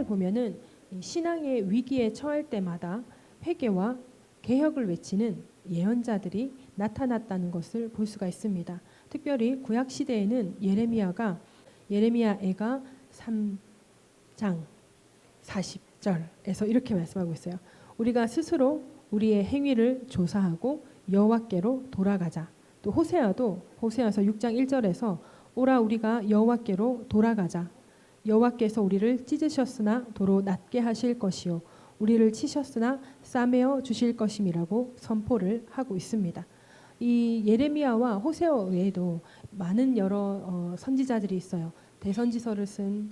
성경을 보면은 이 신앙의 위기에 처할 때마다 회개와 개혁을 외치는 예언자들이 나타났다는 것을 볼 수가 있습니다. 특별히 구약 시대에는 예레미야가 3장 40절에서 이렇게 말씀하고 있어요. 우리가 스스로 우리의 행위를 조사하고 여호와께로 돌아가자. 또 호세아서 6장 1절에서 오라 우리가 여호와께로 돌아가자. 여호와께서 우리를 찢으셨으나 도로 낫게 하실 것이요 우리를 치셨으나 싸매어 주실 것임이라고 선포를 하고 있습니다. 이 예레미야와 호세아 외에도 많은 여러 선지자들이 있어요. 대선지서를 쓴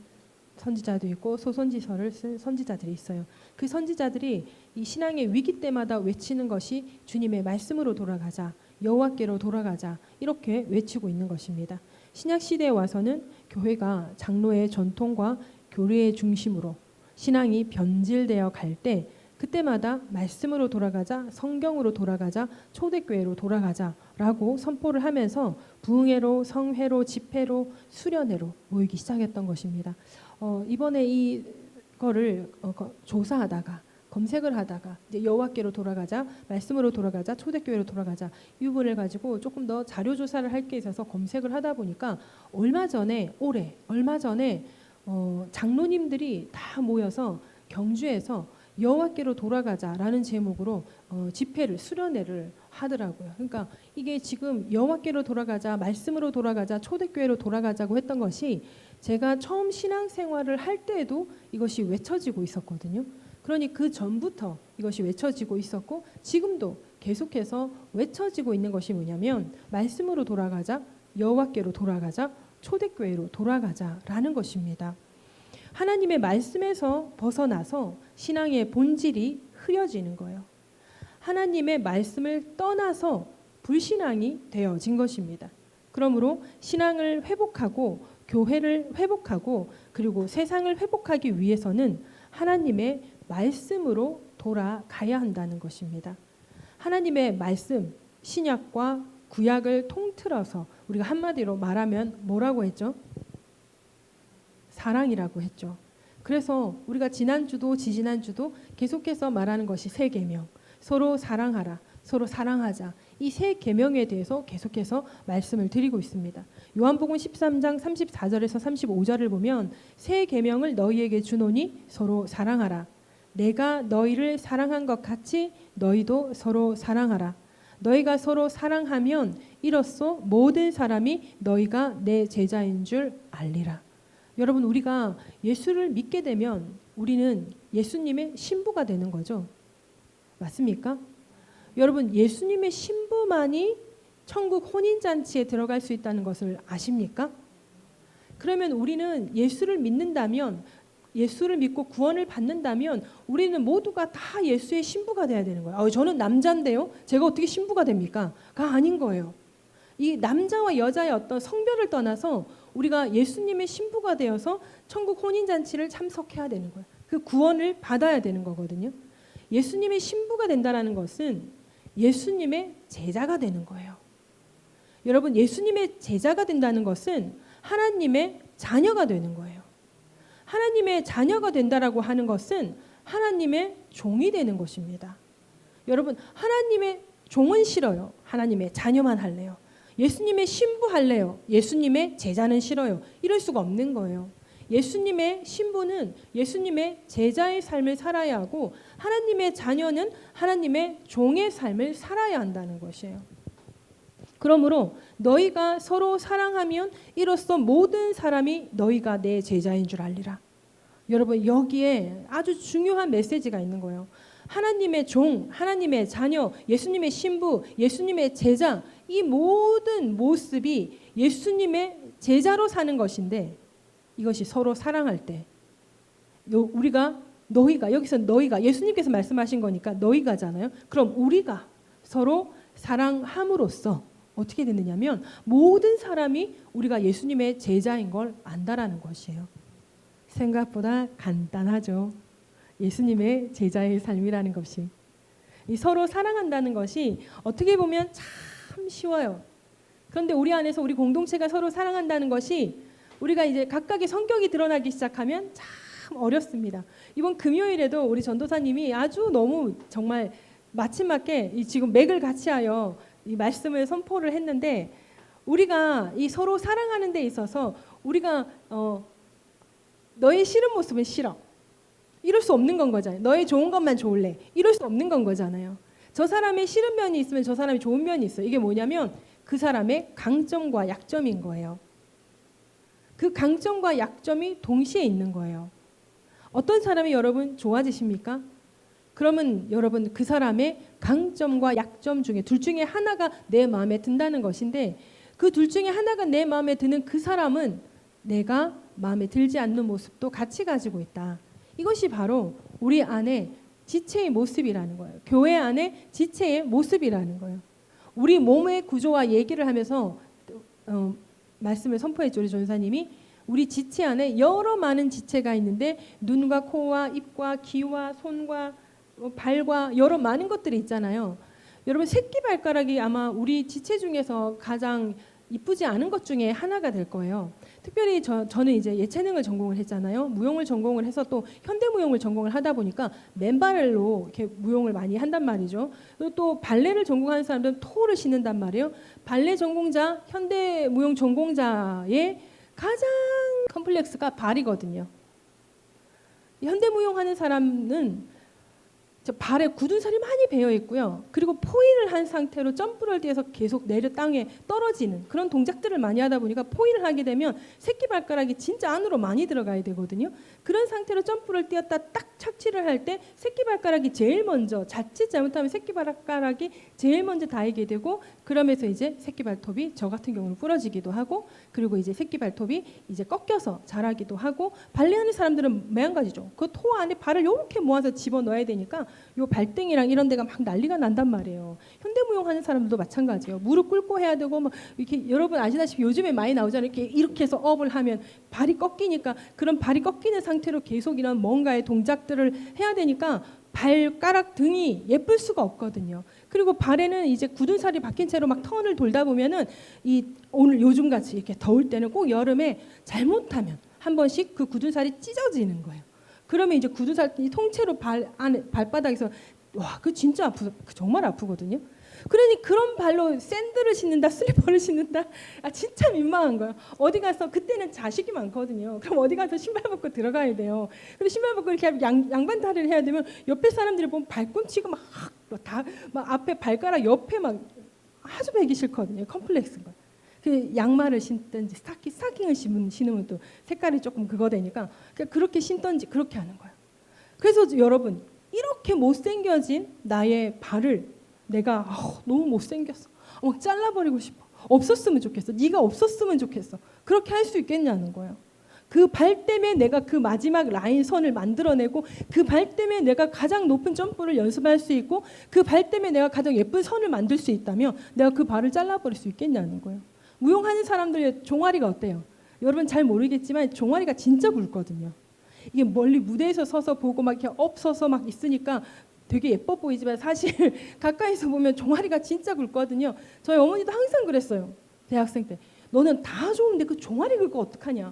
선지자도 있고 소선지서를 쓴 선지자들이 있어요. 그 선지자들이 이 신앙의 위기 때마다 외치는 것이 주님의 말씀으로 돌아가자, 여호와께로 돌아가자 이렇게 외치고 있는 것입니다. 신약 시대에 와서는 교회가 장로의 전통과 교리의 중심으로 신앙이 변질되어 갈 때 그때마다 말씀으로 돌아가자, 성경으로 돌아가자, 초대교회로 돌아가자라고 선포를 하면서 부흥회로, 성회로, 집회로, 수련회로 모이기 시작했던 것입니다. 이번에 이거를 조사하다가 검색을 하다가 이제 여호와께로 돌아가자, 말씀으로 돌아가자, 초대교회로 돌아가자 이 부분을 가지고 조금 더 자료 조사를 할 게 있어서 검색을 하다 보니까 얼마 전에 장로님들이 다 모여서 경주에서 여호와께로 돌아가자라는 제목으로 집회를 수련회를 하더라고요. 그러니까 이게 지금 여호와께로 돌아가자, 말씀으로 돌아가자, 초대교회로 돌아가자고 했던 것이 제가 처음 신앙생활을 할 때에도 이것이 외쳐지고 있었거든요. 그러니 그 전부터 이것이 외쳐지고 있었고 지금도 계속해서 외쳐지고 있는 것이 뭐냐면 말씀으로 돌아가자, 여호와께로 돌아가자, 초대교회로 돌아가자라는 것입니다. 하나님의 말씀에서 벗어나서 신앙의 본질이 흐려지는 거예요. 하나님의 말씀을 떠나서 불신앙이 되어진 것입니다. 그러므로 신앙을 회복하고 교회를 회복하고 그리고 세상을 회복하기 위해서는 하나님의 말씀으로 돌아가야 한다는 것입니다. 하나님의 말씀, 신약과 구약을 통틀어서 우리가 한마디로 말하면 뭐라고 했죠? 사랑이라고 했죠. 그래서 우리가 지난주도 지지난주도 계속해서 말하는 것이 세 계명, 서로 사랑하라, 서로 사랑하자 이 세 계명에 대해서 계속해서 말씀을 드리고 있습니다. 요한복음 13장 34절에서 35절을 보면 세 계명을 너희에게 주노니 서로 사랑하라. 내가 너희를 사랑한 것 같이 너희도 서로 사랑하라. 너희가 서로 사랑하면 이로써 모든 사람이 너희가 내 제자인 줄 알리라. 여러분 우리가 예수를 믿게 되면 우리는 예수님의 신부가 되는 거죠. 맞습니까? 여러분 예수님의 신부만이 천국 혼인잔치에 들어갈 수 있다는 것을 아십니까? 그러면 우리는 예수를 믿는다면 예수를 믿고 구원을 받는다면 우리는 모두가 다 예수의 신부가 돼야 되는 거예요. 저는 남자인데요. 제가 어떻게 신부가 됩니까? 가 아닌 거예요. 이 남자와 여자의 어떤 성별을 떠나서 우리가 예수님의 신부가 되어서 천국 혼인잔치를 참석해야 되는 거예요. 그 구원을 받아야 되는 거거든요. 예수님의 신부가 된다는 것은 예수님의 제자가 되는 거예요. 여러분 예수님의 제자가 된다는 것은 하나님의 자녀가 되는 거예요. 하나님의 자녀가 된다라고 하는 것은 하나님의 종이 되는 것입니다. 여러분 하나님의 종은 싫어요. 하나님의 자녀만 할래요. 예수님의 신부 할래요. 예수님의 제자는 싫어요. 이럴 수가 없는 거예요. 예수님의 신부는 예수님의 제자의 삶을 살아야 하고 하나님의 자녀는 하나님의 종의 삶을 살아야 한다는 것이에요. 그러므로 너희가 서로 사랑하면 이로써 모든 사람이 너희가 내 제자인 줄 알리라. 여러분 여기에 아주 중요한 메시지가 있는 거예요. 하나님의 종, 하나님의 자녀, 예수님의 신부, 예수님의 제자 이 모든 모습이 예수님의 제자로 사는 것인데 이것이 서로 사랑할 때 너희가 여기서 너희가 예수님께서 말씀하신 거니까 너희가잖아요. 그럼 우리가 서로 사랑함으로써 어떻게 되느냐면 모든 사람이 우리가 예수님의 제자인 걸 안다라는 것이에요. 생각보다 간단하죠. 예수님의 제자의 삶이라는 것이 이 서로 사랑한다는 것이 어떻게 보면 참 쉬워요. 그런데 우리 안에서 우리 공동체가 서로 사랑한다는 것이 우리가 이제 각각의 성격이 드러나기 시작하면 참 참 어렵습니다. 이번 금요일에도 우리 전도사님이 아주 너무 정말 마침맞게 지금 맥을 같이하여 이 말씀을 선포를 했는데, 우리가 이 서로 사랑하는 데 있어서 우리가 너의 싫은 모습은 싫어, 이럴 수 없는 건 거잖아요. 너의 좋은 것만 좋을래, 이럴 수 없는 건 거잖아요. 저 사람의 싫은 면이 있으면 저 사람의 좋은 면이 있어요. 이게 뭐냐면 그 사람의 강점과 약점인 거예요. 그 강점과 약점이 동시에 있는 거예요. 어떤 사람이 여러분 좋아지십니까? 그러면 여러분 그 사람의 강점과 약점 중에 둘 중에 하나가 내 마음에 든다는 것인데, 그 둘 중에 하나가 내 마음에 드는 그 사람은 내가 마음에 들지 않는 모습도 같이 가지고 있다. 이것이 바로 우리 안에 지체의 모습이라는 거예요. 교회 안에 지체의 모습이라는 거예요. 우리 몸의 구조와 얘기를 하면서 말씀을 선포했죠. 우리 전사님이 우리 지체 안에 여러 많은 지체가 있는데, 눈과 코와 입과 귀와 손과 발과 여러 많은 것들이 있잖아요. 여러분 새끼발가락이 아마 우리 지체 중에서 가장 이쁘지 않은 것 중에 하나가 될 거예요. 특별히 저는 이제 예체능을 전공을 했잖아요. 무용을 전공을 해서 또 현대무용을 전공을 하다 보니까 맨발로 이렇게 무용을 많이 한단 말이죠. 그리고 또 발레를 전공하는 사람들은 토를 신는단 말이에요. 발레 전공자, 현대무용 전공자의 가장 컴플렉스가 발이거든요. 현대무용 하는 사람은 발에 굳은 살이 많이 배어 있고요. 그리고 포인을 한 상태로 점프를 뛰어서 계속 내려 땅에 떨어지는 그런 동작들을 많이 하다 보니까, 포인을 하게 되면 새끼발가락이 진짜 안으로 많이 들어가야 되거든요. 그런 상태로 점프를 뛰었다 딱 착지를 할 때 새끼발가락이 제일 먼저, 자칫 잘못하면 새끼발가락이 제일 먼저 닿게 되고, 그러면서 이제 새끼발톱이 저 같은 경우는 부러지기도 하고, 그리고 이제 새끼발톱이 이제 꺾여서 자라기도 하고, 발레하는 사람들은 매한가지죠. 그 토 안에 발을 이렇게 모아서 집어넣어야 되니까 요 발등이랑 이런 데가 막 난리가 난단 말이에요. 현대무용 하는 사람들도 마찬가지예요. 무릎 꿇고 해야 되고, 막 이렇게 여러분 아시다시피 요즘에 많이 나오잖아요. 이렇게 해서 업을 하면 발이 꺾이니까, 그런 발이 꺾이는 상태로 계속 이런 뭔가의 동작들을 해야 되니까 발가락 등이 예쁠 수가 없거든요. 그리고 발에는 이제 굳은 살이 박힌 채로 막 턴을 돌다 보면은 오늘 요즘 같이 이렇게 더울 때는, 꼭 여름에 잘못하면 한 번씩 그 굳은 살이 찢어지는 거예요. 그러면 이제 굳은 살이 통째로 발바닥에서, 와, 그 진짜 정말 아프거든요. 그러니 그런 발로 샌들을 신는다, 슬리퍼를 신는다, 진짜 민망한 거예요. 어디 가서, 그때는 자식이 많거든요. 그럼 어디 가서 신발 벗고 들어가야 돼요. 그리고 신발 벗고 이렇게 양반다리를 해야 되면 옆에 사람들이 보면 발꿈치가 막 앞에 발가락 옆에 막 아주 배기 싫거든요. 컴플렉스인 거예요. 그 양말을 신든지 스타킹을 신으면 또 색깔이 조금 그거 되니까 그렇게 신든지 그렇게 하는 거예요. 그래서 여러분, 이렇게 못생겨진 나의 발을 내가 너무 못생겼어, 잘라버리고 싶어, 없었으면 좋겠어, 네가 없었으면 좋겠어, 그렇게 할 수 있겠냐는 거예요. 그 발 때문에 내가 그 마지막 라인 선을 만들어내고, 그 발 때문에 내가 가장 높은 점프를 연습할 수 있고, 그 발 때문에 내가 가장 예쁜 선을 만들 수 있다면 내가 그 발을 잘라버릴 수 있겠냐는 거예요. 무용하는 사람들의 종아리가 어때요? 여러분 잘 모르겠지만 종아리가 진짜 굵거든요. 이게 멀리 무대에서 서서 보고 막 이렇게 엎서서 막 있으니까 되게 예뻐 보이지만, 사실 가까이서 보면 종아리가 진짜 굵거든요. 저희 어머니도 항상 그랬어요. 대학생 때. 너는 다 좋은데 그 종아리 굵고 어떡하냐.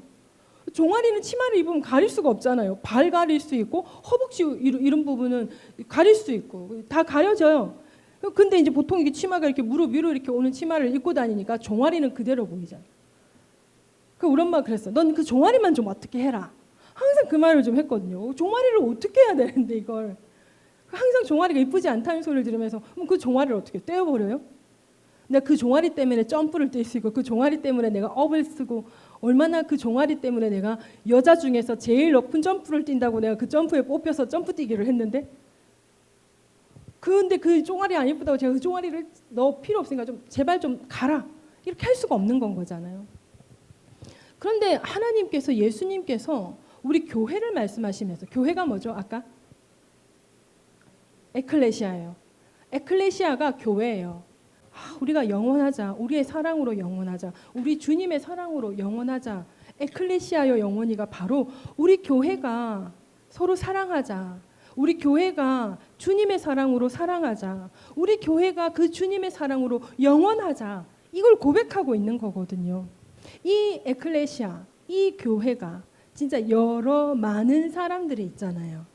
종아리는 치마를 입으면 가릴 수가 없잖아요. 발 가릴 수 있고, 허벅지 이런 부분은 가릴 수 있고 다 가려져요. 근데 이제 보통 이게 치마가 이렇게 무릎 위로 이렇게 오는 치마를 입고 다니니까 종아리는 그대로 보이잖아. 그 우리 엄마가 그랬어. 넌 그 종아리만 좀 어떻게 해라. 항상 그 말을 좀 했거든요. 종아리를 어떻게 해야 되는데 이걸. 항상 종아리가 이쁘지 않다는 소리를 들으면서, 그럼 그 종아리를 어떻게 떼어버려요? 내가 그 종아리 때문에 점프를 뛸 수 있고, 그 종아리 때문에 내가 업을 쓰고, 얼마나 그 종아리 때문에 내가 여자 중에서 제일 높은 점프를 뛴다고 내가 그 점프에 뽑혀서 점프 뛰기를 했는데, 근데 그 종아리 안 예쁘다고 제가 그 종아리를 너 필요 없으니까 좀 제발 좀 가라, 이렇게 할 수가 없는 건 거잖아요. 그런데 하나님께서, 예수님께서 우리 교회를 말씀하시면서, 교회가 뭐죠? 아까 에클레시아예요. 에클레시아가 교회예요. 우리가 영원하자, 우리의 사랑으로 영원하자, 우리 주님의 사랑으로 영원하자. 에클레시아여 영원히가 바로 우리 교회가 서로 사랑하자, 우리 교회가 주님의 사랑으로 사랑하자, 우리 교회가 그 주님의 사랑으로 영원하자, 이걸 고백하고 있는 거거든요. 이 에클레시아, 이 교회가 진짜 여러 많은 사람들이 있잖아요.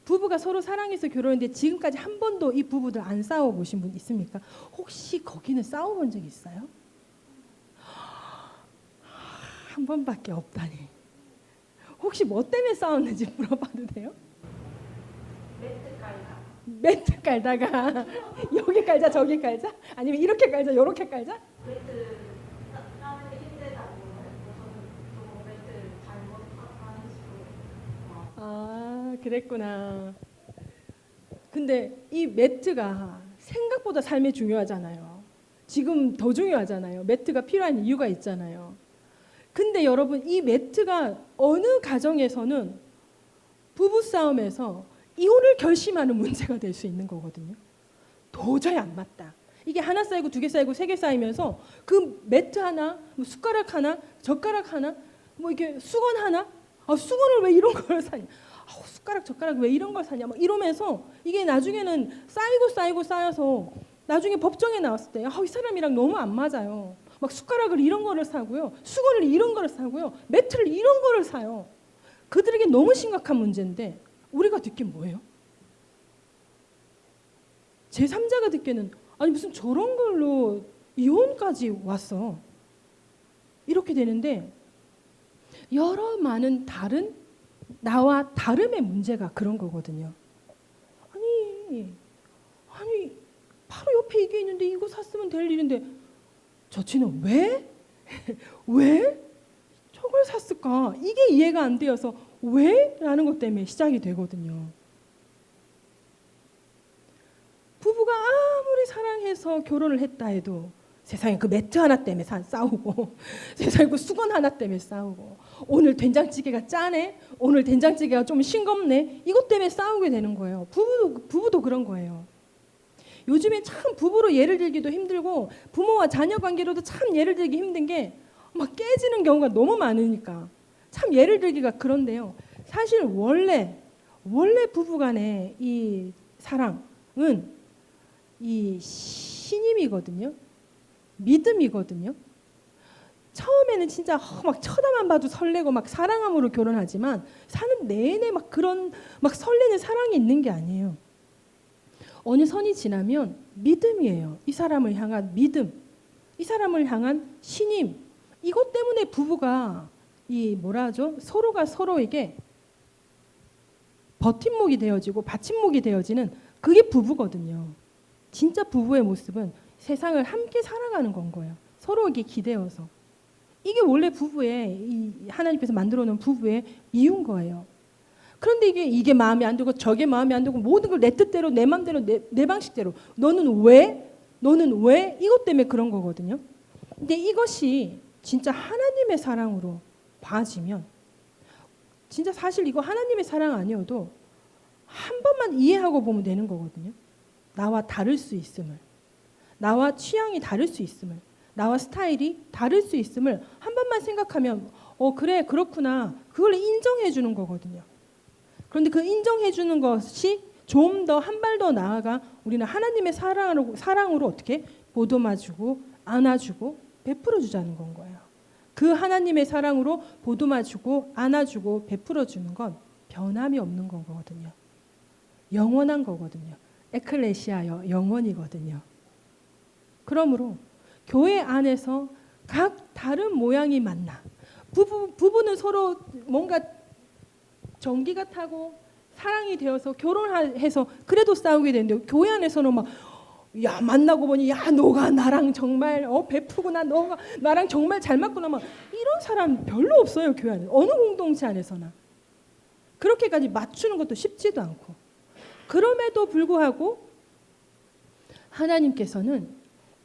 부부가 서로 사랑해서 결혼했는데 지금까지 한 번도 이 부부들 안 싸워보신 분 있습니까? 혹시 거기는 싸워본 적 있어요? 한 번밖에 없다니. 혹시 뭐 때문에 싸웠는지 물어봐도 돼요? 매트 깔다가 여기 깔자 저기 깔자? 아니면 이렇게 깔자 요렇게 깔자? 매트 싸는데 힘들다고 저는 매트 잘못 하는 식으로 아, 그랬구나. 근데 이 매트가 생각보다 삶에 중요하잖아요. 지금 더 중요하잖아요. 매트가 필요한 이유가 있잖아요. 근데 여러분, 이 매트가 어느 가정에서는 부부싸움에서 이혼을 결심하는 문제가 될 수 있는 거거든요. 도저히 안 맞다. 이게 하나 쌓이고 두 개 쌓이고 세 개 쌓이면서 그 매트 하나, 뭐 숟가락 하나, 젓가락 하나, 뭐 이게 수건 하나, 수건을 왜 이런 걸 사냐? 숟가락 젓가락 왜 이런 걸 사냐? 막 이러면서 이게 나중에는 쌓이고 쌓여서 나중에 법정에 나왔을 때 이 사람이랑 너무 안 맞아요. 막 숟가락을 이런 거를 사고요, 수건을 이런 거를 사고요, 매트를 이런 거를 사요. 그들에게 너무 심각한 문제인데 우리가 듣기엔 뭐예요? 제3자가 듣기에는 아니 무슨 저런 걸로 이혼까지 왔어. 이렇게 되는데 여러 많은 다른 나와 다름의 문제가 그런 거거든요. 아니 바로 옆에 이게 있는데 이거 샀으면 될 일인데 저치는 왜? 왜? 저걸 샀을까? 이게 이해가 안 되어서 왜? 라는 것 때문에 시작이 되거든요. 부부가 아무리 사랑해서 결혼을 했다 해도 세상에 그 매트 하나 때문에 싸우고 세상에 그 수건 하나 때문에 싸우고 오늘 된장찌개가 짜네, 오늘 된장찌개가 좀 싱겁네, 이것 때문에 싸우게 되는 거예요. 부부도 그런 거예요. 요즘에 참 부부로 예를 들기도 힘들고 부모와 자녀 관계로도 참 예를 들기 힘든 게 막 깨지는 경우가 너무 많으니까 참 예를 들기가 그런데요. 사실 원래 부부간의 이 사랑은 이 신임이거든요. 믿음이거든요. 처음에는 진짜 막 쳐다만 봐도 설레고 막 사랑함으로 결혼하지만 사는 내내 막 그런 막 설레는 사랑이 있는 게 아니에요. 어느 선이 지나면 믿음이에요. 이 사람을 향한 믿음, 이 사람을 향한 신임. 이것 때문에 부부가 이 뭐라 하죠? 서로가 서로에게 버팀목이 되어지고 받침목이 되어지는 그게 부부거든요. 진짜 부부의 모습은 세상을 함께 살아가는 건 거예요. 서로에게 기대어서. 이게 원래 부부의 이 하나님께서 만들어 놓은 부부의 이유인 거예요. 그런데 이게 마음에 안 들고 저게 마음에 안 들고 모든 걸 내 뜻대로 내 마음대로 내 방식대로 너는 왜? 이것 때문에 그런 거거든요. 근데 이것이 진짜 하나님의 사랑으로 봐지면 진짜 사실 이거 하나님의 사랑 아니어도 한 번만 이해하고 보면 되는 거거든요. 나와 다를 수 있음을, 나와 취향이 다를 수 있음을, 나와 스타일이 다를 수 있음을 한 번만 생각하면 그래 그렇구나, 그걸 인정해 주는 거거든요. 그런데 그 인정해 주는 것이 좀 더 한 발 더 나아가 우리는 하나님의 사랑으로 어떻게 보듬어주고 안아주고 베풀어 주자는 건 거예요. 그 하나님의 사랑으로 보듬어주고 안아주고 베풀어 주는 건 변함이 없는 거거든요. 영원한 거거든요. 에클레시아여, 영원이거든요. 그러므로 교회 안에서 각 다른 모양이 만나 부부는 서로 뭔가 전기가 타고 사랑이 되어서 결혼해서 그래도 싸우게 되는데 교회 안에서는 막 만나고 보니 너가 나랑 정말 베푸구나, 너가 나랑 정말 잘 맞구나, 막 이런 사람 별로 없어요. 교회 안에 어느 공동체 안에서나 그렇게까지 맞추는 것도 쉽지도 않고. 그럼에도 불구하고 하나님께서는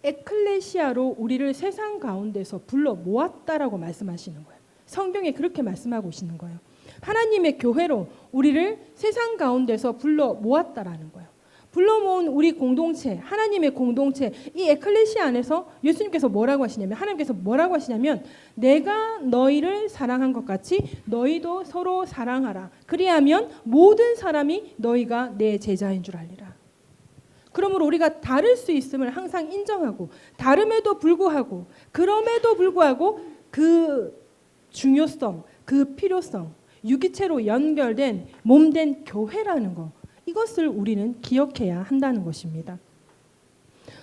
에클레시아로 우리를 세상 가운데서 불러 모았다라고 말씀하시는 거예요. 성경에 그렇게 말씀하고 계시는 거예요. 하나님의 교회로 우리를 세상 가운데서 불러 모았다라는 거예요. 불러 모은 우리 공동체, 하나님의 공동체, 이 에클레시아 안에서 예수님께서 하나님께서 뭐라고 하시냐면 내가 너희를 사랑한 것 같이 너희도 서로 사랑하라. 그리하면 모든 사람이 너희가 내 제자인 줄 알리라. 그러므로 우리가 다를 수 있음을 항상 인정하고 그럼에도 불구하고 그 중요성, 그 필요성, 유기체로 연결된 몸된 교회라는 것, 이것을 우리는 기억해야 한다는 것입니다.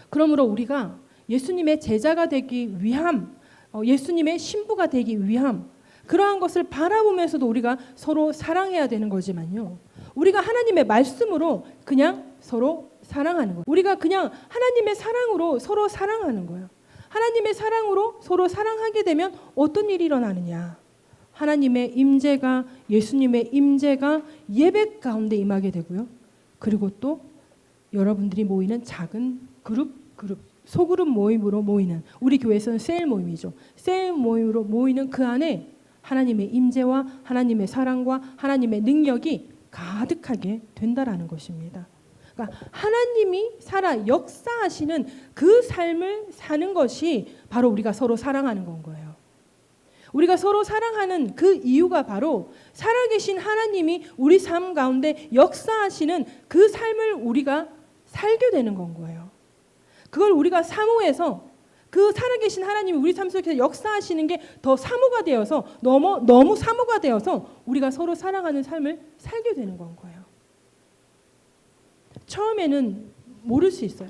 그러므로 우리가 예수님의 제자가 되기 위함, 예수님의 신부가 되기 위함, 그러한 것을 바라보면서도 우리가 서로 사랑해야 되는 거지만요, 우리가 하나님의 말씀으로 그냥 서로 사랑하는 거예요. 우리가 그냥 하나님의 사랑으로 서로 사랑하는 거예요. 하나님의 사랑으로 서로 사랑하게 되면 어떤 일이 일어나느냐, 하나님의 임재가, 예수님의 임재가 예배 가운데 임하게 되고요. 그리고 또 여러분들이 모이는 작은 그룹, 소그룹 모임으로 모이는, 우리 교회에서는 셀 모임이죠. 셀 모임으로 모이는 그 안에 하나님의 임재와 하나님의 사랑과 하나님의 능력이 가득하게 된다라는 것입니다. 그러니까 하나님이 살아 역사하시는 그 삶을 사는 것이 바로 우리가 서로 사랑하는 건 거예요. 우리가 서로 사랑하는 그 이유가 바로 살아계신 하나님이 우리 삶 가운데 역사하시는 그 삶을 우리가 살게 되는 건 거예요. 그걸 우리가 사모해서 그 살아계신 하나님이 우리 삶 속에서 역사하시는 게 더 사모가 되어서 너무 사모가 되어서 우리가 서로 사랑하는 삶을 살게 되는 건 거예요. 처음에는 모를 수 있어요.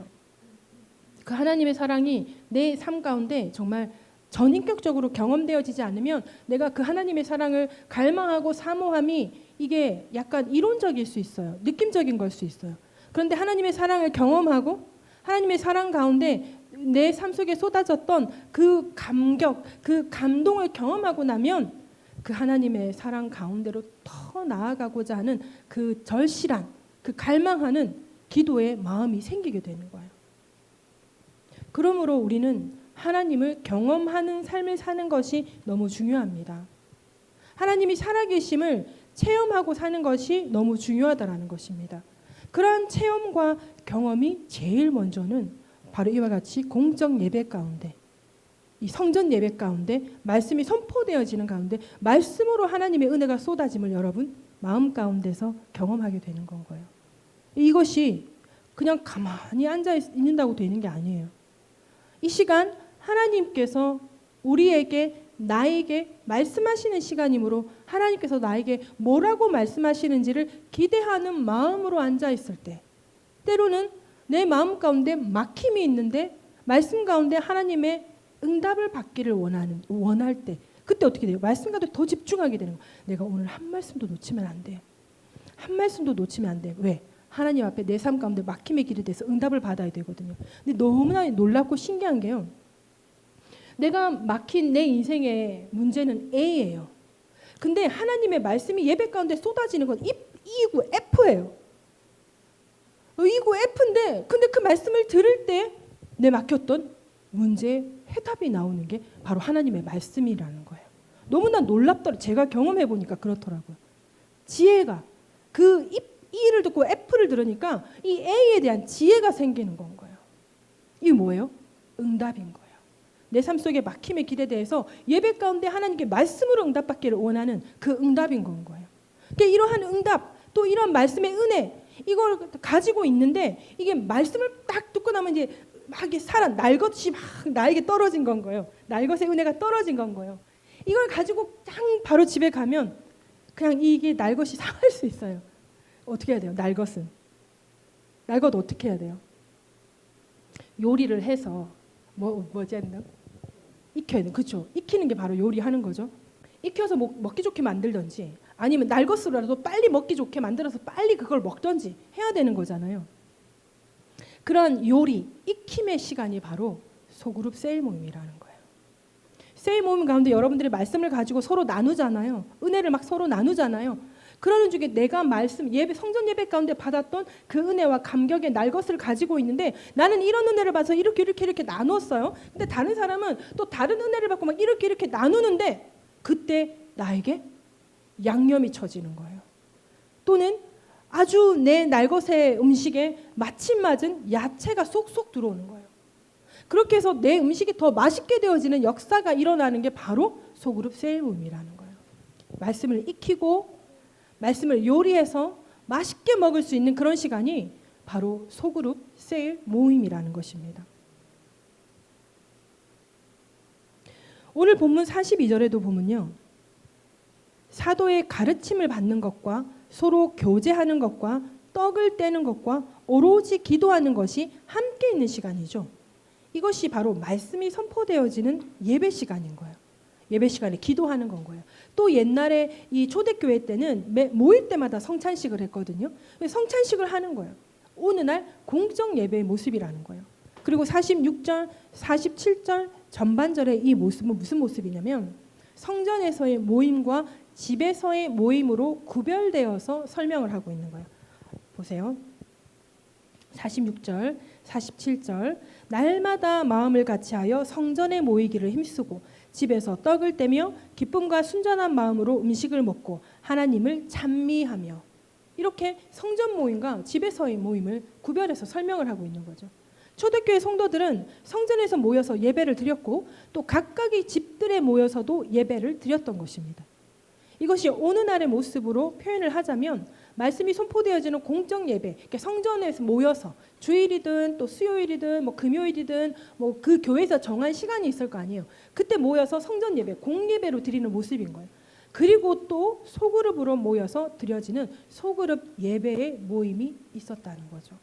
그 하나님의 사랑이 내 삶 가운데 정말 전인격적으로 경험되어지지 않으면 내가 그 하나님의 사랑을 갈망하고 사모함이 이게 약간 이론적일 수 있어요. 느낌적인 걸 수 있어요. 그런데 하나님의 사랑을 경험하고 하나님의 사랑 가운데 내 삶 속에 쏟아졌던 그 감격, 그 감동을 경험하고 나면 그 하나님의 사랑 가운데로 더 나아가고자 하는 그 절실한, 그 갈망하는 기도의 마음이 생기게 되는 거예요. 그러므로 우리는 하나님을 경험하는 삶을 사는 것이 너무 중요합니다. 하나님이 살아계심을 체험하고 사는 것이 너무 중요하다라는 것입니다. 그러한 체험과 경험이 제일 먼저는 바로 이와 같이 공적 예배 가운데, 이 성전 예배 가운데 말씀이 선포되어지는 가운데 말씀으로 하나님의 은혜가 쏟아짐을 여러분 마음 가운데서 경험하게 되는 건 거예요. 이것이 그냥 가만히 앉아 있는다고 되는 게 아니에요. 이 시간 하나님께서 우리에게, 나에게 말씀하시는 시간이므로 하나님께서 나에게 뭐라고 말씀하시는지를 기대하는 마음으로 앉아 있을 때, 때로는 내 마음 가운데 막힘이 있는데 말씀 가운데 하나님의 응답을 받기를 원할 때, 그때 어떻게 돼요? 말씀 가운데 더 집중하게 되는 거예요. 내가 오늘 한 말씀도 놓치면 안 돼. 한 말씀도 놓치면 안 돼. 왜? 하나님 앞에 내 삶 가운데 막힘의 길이 돼서 응답을 받아야 되거든요. 근데 너무나 놀랍고 신기한 게요, 내가 막힌 내 인생의 문제는 A예요. 근데 하나님의 말씀이 예배 가운데 쏟아지는 건 E고 F예요. E고 F인데 근데 그 말씀을 들을 때 내 막혔던 문제의 해답이 나오는 게 바로 하나님의 말씀이라는 거예요. 너무나 놀랍더라고요. 제가 경험해 보니까 그렇더라고요. 지혜가, 그 E를 듣고 F를 들으니까 이 A에 대한 지혜가 생기는 건 거예요. 이게 뭐예요? 응답인 거예요. 내 삶 속의 막힘의 길에 대해서 예배 가운데 하나님께 말씀으로 응답받기를 원하는 그 응답인 건 거예요. 그러니까 이러한 응답, 또 이런 말씀의 은혜, 이걸 가지고 있는데 이게 말씀을 딱 듣고 나면 이제 막 이게 날것이 막 나에게 떨어진 건 거예요. 날것의 은혜가 떨어진 건 거예요. 이걸 가지고 딱 바로 집에 가면 그냥 이게 날것이 상할 수 있어요. 어떻게 해야 돼요? 날것 어떻게 해야 돼요? 요리를 해서 뭐지 한다? 익혀야 돼. 그렇죠? 익히는 게 바로 요리하는 거죠. 익혀서 먹기 좋게 만들든지 아니면 날것으로라도 빨리 먹기 좋게 만들어서 빨리 그걸 먹든지 해야 되는 거잖아요. 그런 요리, 익힘의 시간이 바로 소그룹 셀 모임이라는 거예요. 셀 모임 가운데 여러분들이 말씀을 가지고 서로 나누잖아요. 은혜를 막 서로 나누잖아요. 그러는 중에 내가 말씀, 예배, 성전 예배 가운데 받았던 그 은혜와 감격의 날것을 가지고 있는데 나는 이런 은혜를 받아서 이렇게 나누었어요. 근데 다른 사람은 또 다른 은혜를 받고 막 이렇게 나누는데 그때 나에게 양념이 쳐지는 거예요. 또는 아주 내 날것의 음식에 마침 맞은 야채가 쏙쏙 들어오는 거예요. 그렇게 해서 내 음식이 더 맛있게 되어지는 역사가 일어나는 게 바로 소그룹 셀 모임이라는 거예요. 말씀을 익히고 말씀을 요리해서 맛있게 먹을 수 있는 그런 시간이 바로 소그룹 셀 모임이라는 것입니다. 오늘 본문 42절에도 보면요, 사도의 가르침을 받는 것과 서로 교제하는 것과 떡을 떼는 것과 오로지 기도하는 것이 함께 있는 시간이죠. 이것이 바로 말씀이 선포되어지는 예배 시간인 거예요. 예배 시간에 기도하는 건 거예요. 또 옛날에 이 초대교회 때는 모일 때마다 성찬식을 했거든요. 성찬식을 하는 거예요. 어느 날 공적 예배의 모습이라는 거예요. 그리고 46절, 47절 전반절의 이 모습은 무슨 모습이냐면 성전에서의 모임과 집에서의 모임으로 구별되어서 설명을 하고 있는 거예요. 보세요. 46절, 47절 날마다 마음을 같이하여 성전에 모이기를 힘쓰고 집에서 떡을 떼며 기쁨과 순전한 마음으로 음식을 먹고 하나님을 찬미하며 이렇게 성전 모임과 집에서의 모임을 구별해서 설명을 하고 있는 거죠. 초대교회 성도들은 성전에서 모여서 예배를 드렸고 또 각각의 집들에 모여서도 예배를 드렸던 것입니다. 이것이 오늘날의 모습으로 표현을 하자면 말씀이 선포되어지는 공적 예배, 그러니까 성전에서 모여서 주일이든 또 수요일이든 뭐 금요일이든 뭐 그 교회에서 정한 시간이 있을 거 아니에요. 그때 모여서 성전 예배, 공예배로 드리는 모습인 거예요. 그리고 또 소그룹으로 모여서 드려지는 소그룹 예배의 모임이 있었다는 거죠.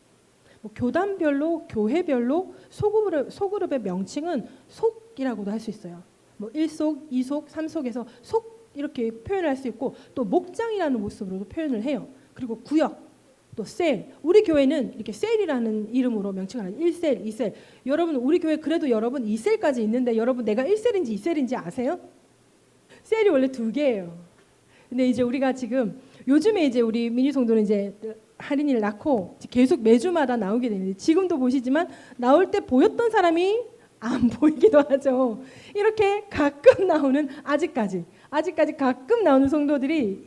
뭐 교단별로, 교회별로 소그룹의 명칭은 속이라고도 할 수 있어요. 뭐 1속, 2속, 3속에서 속 이렇게 표현을 할 수 있고 또 목장이라는 모습으로도 표현을 해요. 그리고 구역, 또 셀. 우리 교회는 이렇게 셀이라는 이름으로 명칭을 하죠. 1셀, 2셀. 여러분 우리 교회 그래도 여러분 2셀까지 있는데 여러분 내가 1셀인지 2셀인지 아세요? 셀이 원래 2개예요. 근데 이제 우리가 지금 요즘에 이제 우리 미니 성도는 이제 할인이를 낳고 계속 매주마다 나오게 되는데 지금도 보시지만 나올 때 보였던 사람이 안 보이기도 하죠. 이렇게 가끔 나오는 아직까지 가끔 나오는 성도들이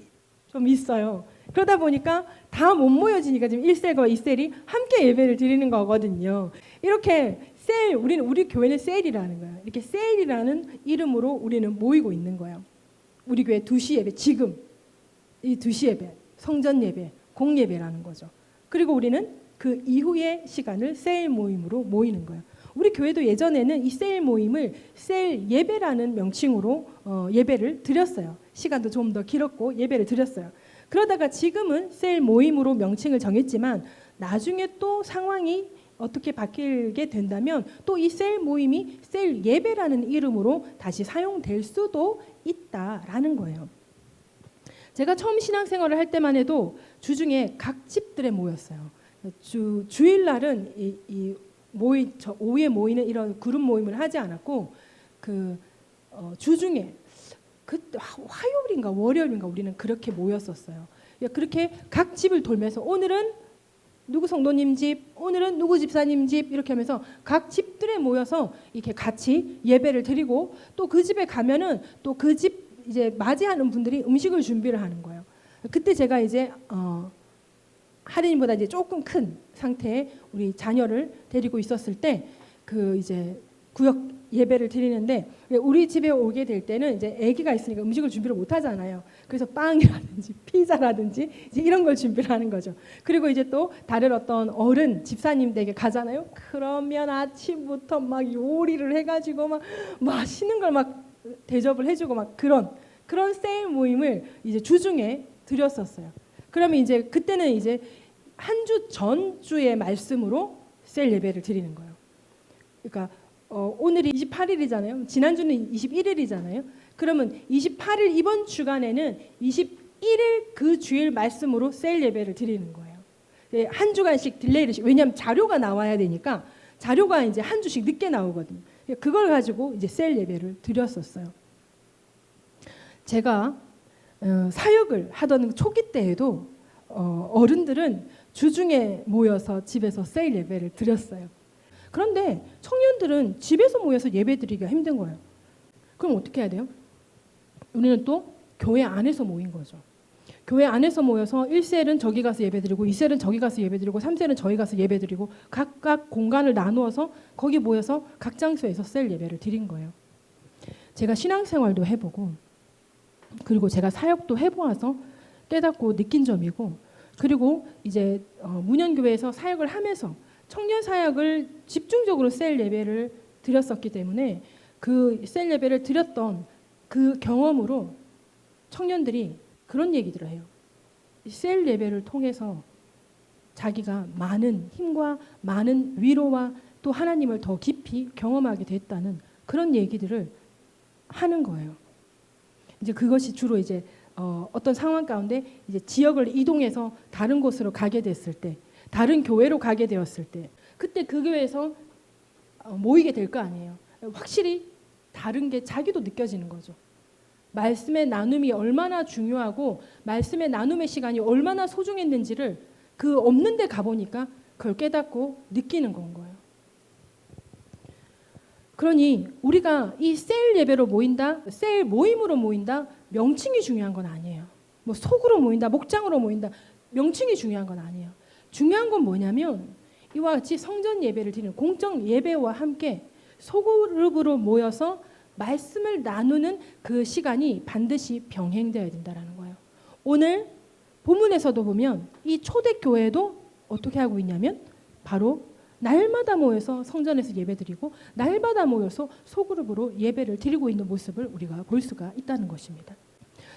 좀 있어요. 그러다 보니까 다 못 모여지니까 지금 1셀과 2셀이 함께 예배를 드리는 거거든요. 이렇게 셀, 우리 교회는 셀이라는 거예요. 이렇게 셀이라는 이름으로 우리는 모이고 있는 거예요. 우리 교회 2시 예배, 지금 이 2시 예배, 성전 예배, 공예배라는 거죠. 그리고 우리는 그 이후의 시간을 셀 모임으로 모이는 거예요. 우리 교회도 예전에는 이 셀 모임을 셀 예배라는 명칭으로 예배를 드렸어요. 시간도 좀 더 길었고 예배를 드렸어요. 그러다가 지금은 셀 모임으로 명칭을 정했지만 나중에 또 상황이 어떻게 바뀌게 된다면 또 이 셀 모임이 셀 예배라는 이름으로 다시 사용될 수도 있다라는 거예요. 제가 처음 신앙생활을 할 때만 해도 주중에 각 집들에 모였어요. 주일날은 오후에 모이는 이런 그룹 모임을 하지 않았고 주중에 그때 화요일인가 월요일인가 우리는 그렇게 모였었어요. 그렇게 각 집을 돌면서 오늘은 누구 성도님 집, 오늘은 누구 집사님 집 이렇게 하면서 각 집들에 모여서 이렇게 같이 예배를 드리고 또 그 집에 가면은 또 그 집 이제 맞이하는 분들이 음식을 준비를 하는 거예요. 그때 제가 이제 할인보다 이제 조금 큰 상태에 우리 자녀를 데리고 있었을 때 그 이제 구역 예배를 드리는데 우리 집에 오게 될 때는 이제 아기가 있으니까 음식을 준비를 못 하잖아요. 그래서 빵이라든지 피자라든지 이제 이런 걸 준비를 하는 거죠. 그리고 이제 또 다른 어떤 어른 집사님 댁에 가잖아요. 그러면 아침부터 막 요리를 해가지고 막 맛있는 걸 막 대접을 해주고 막 그런 셀 모임을 이제 주중에 드렸었어요. 그러면 이제 그때는 이제 한 주 전주의 말씀으로 셀 예배를 드리는 거예요. 그러니까 오늘이 28일이잖아요. 지난주는 21일이잖아요. 그러면 28일 이번 주간에는 21일 그 주일 말씀으로 셀 예배를 드리는 거예요. 한 주간씩 딜레이를 왜냐하면 자료가 나와야 되니까 자료가 이제 한 주씩 늦게 나오거든요. 그걸 가지고 이제 셀 예배를 드렸었어요. 제가 사역을 하던 초기 때에도 어른들은 주중에 모여서 집에서 셀 예배를 드렸어요. 그런데 청년들은 집에서 모여서 예배 드리기가 힘든 거예요. 그럼 어떻게 해야 돼요? 우리는 또 교회 안에서 모인 거죠. 교회 안에서 모여서 1셀은 저기 가서 예배드리고 2셀은 저기 가서 예배드리고 3셀은 저기 가서 예배드리고 각각 공간을 나누어서 거기 모여서 각 장소에서 셀 예배를 드린 거예요. 제가 신앙생활도 해보고 그리고 제가 사역도 해보아서 깨닫고 느낀 점이고 그리고 이제 문현교회에서 사역을 하면서 청년 사역을 집중적으로 셀 예배를 드렸었기 때문에 그 셀 예배를 드렸던 그 경험으로 청년들이 그런 얘기들을 해요. 셀 예배를 통해서 자기가 많은 힘과 많은 위로와 또 하나님을 더 깊이 경험하게 됐다는 그런 얘기들을 하는 거예요. 이제 그것이 주로 이제 어떤 상황 가운데 이제 지역을 이동해서 다른 곳으로 가게 됐을 때, 다른 교회로 가게 되었을 때, 그때 그 교회에서 모이게 될 거 아니에요. 확실히 다른 게 자기도 느껴지는 거죠. 말씀의 나눔이 얼마나 중요하고 말씀의 나눔의 시간이 얼마나 소중했는지를 그 없는 데 가보니까 그걸 깨닫고 느끼는 건 거예요. 그러니 우리가 이 셀 예배로 모인다, 셀 모임으로 모인다, 명칭이 중요한 건 아니에요. 뭐 속으로 모인다, 목장으로 모인다, 명칭이 중요한 건 아니에요. 중요한 건 뭐냐면 이와 같이 성전 예배를 드리는 공적 예배와 함께 소그룹으로 모여서 말씀을 나누는 그 시간이 반드시 병행되어야 된다는 거예요. 오늘 본문에서도 보면 이 초대교회도 어떻게 하고 있냐면 바로 날마다 모여서 성전에서 예배드리고 날마다 모여서 소그룹으로 예배를 드리고 있는 모습을 우리가 볼 수가 있다는 것입니다.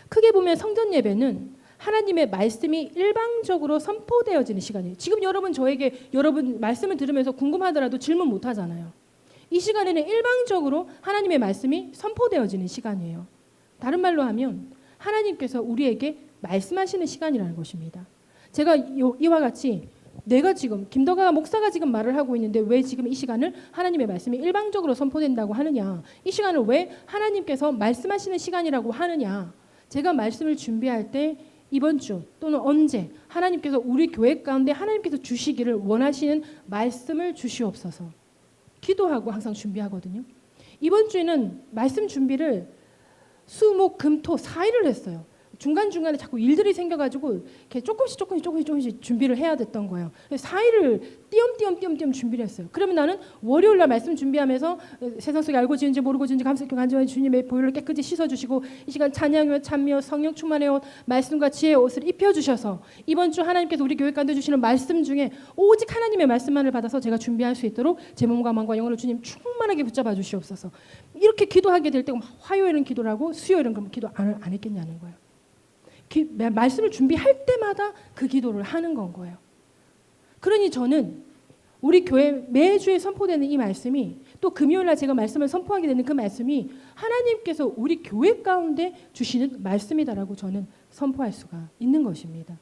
크게 보면 성전 예배는 하나님의 말씀이 일방적으로 선포되어지는 시간이에요. 지금 여러분 저에게 여러분 말씀을 들으면서 궁금하더라도 질문 못 하잖아요. 이 시간에는 일방적으로 하나님의 말씀이 선포되어지는 시간이에요. 다른 말로 하면 하나님께서 우리에게 말씀하시는 시간이라는 것입니다. 제가 이와 같이 내가 지금 김덕아 목사가 지금 말을 하고 있는데 왜 지금 이 시간을 하나님의 말씀이 일방적으로 선포된다고 하느냐, 이 시간을 왜 하나님께서 말씀하시는 시간이라고 하느냐, 제가 말씀을 준비할 때 이번 주 또는 언제 하나님께서 우리 교회 가운데 하나님께서 주시기를 원하시는 말씀을 주시옵소서 기도하고 항상 준비하거든요. 이번 주에는 말씀 준비를 수, 목, 금, 토 4일을 했어요. 중간중간에 자꾸 일들이 생겨가지고 이렇게 조금씩 준비를 해야 됐던 거예요. 4일을 띄엄띄엄 준비를 했어요. 그러면 나는 월요일 날 말씀 준비하면서 세상 속에 알고 지은지 모르고 지은지 감사하고 간절히 주님의 보혈로 깨끗이 씻어주시고 이 시간 찬양의 찬미와 성령 충만의 옷, 말씀과 지혜의 옷을 입혀주셔서 이번 주 하나님께서 우리 교회 가운데 주시는 말씀 중에 오직 하나님의 말씀만을 받아서 제가 준비할 수 있도록 제 몸과 마음과 영혼을 주님 충만하게 붙잡아 주시옵소서. 이렇게 기도하게 될 때 화요일은 기도를 하고 수요일은 그럼 기도 안 했겠냐는 거예요. 말씀을 준비할 때마다 그 기도를 하는 건 거예요. 그러니 저는 우리 교회 매주에 선포되는 이 말씀이 또 금요일날 제가 말씀을 선포하게 되는 그 말씀이 하나님께서 우리 교회 가운데 주시는 말씀이다라고 저는 선포할 수가 있는 것입니다.